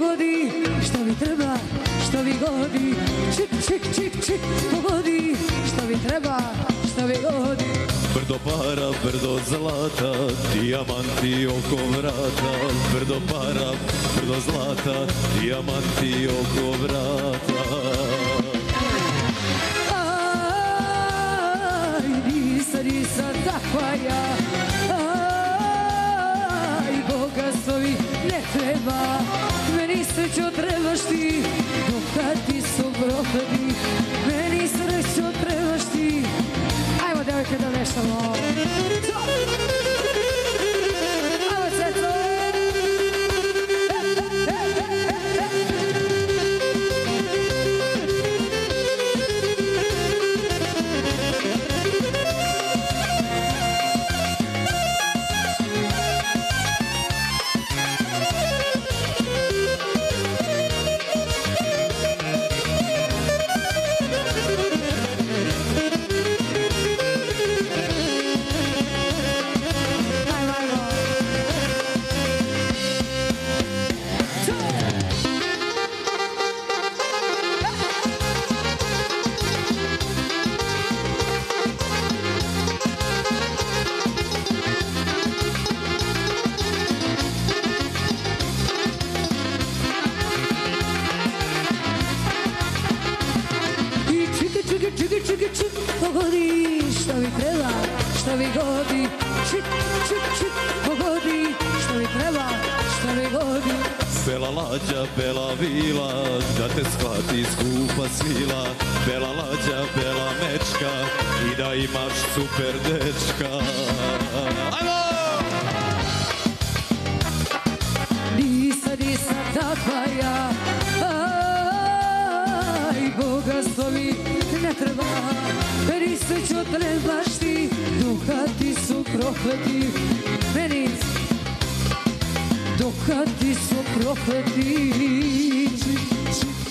pogodi, što mi treba, što mi godi. Čik, čik, čik, čik, pogodi, što mi treba, što mi godi. Brdo para, brdo zlata, dijamanti oko vrata. Brdo para, brdo zlata, dijamanti oko vrata. Aj, nisam takva ja. Aj, bogatstvo mi ne treba. Meni srećo trebaš ti, dok kad ti su prohodi. Meni srećo trebaš ti. Ajmo, devojke, da veštamo. Ajmo, Ceco. Pogodi, što mi treba, što mi godi. Čik, čik, čik, pogodi, što mi treba, što mi godi. Bela lađa, bela vila, da te shvati skupa svila. Bela lađa, bela mečka i da imaš super dečka. Ajmo! Nisam takva ja. Aj, bogatstvo mi ne treba. Meni srećo trebaš ti, duhati su prokleti. Meni duhati su prokleti.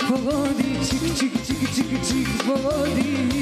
Pogodi, čik, čik, čik, čik, čik, pogodi.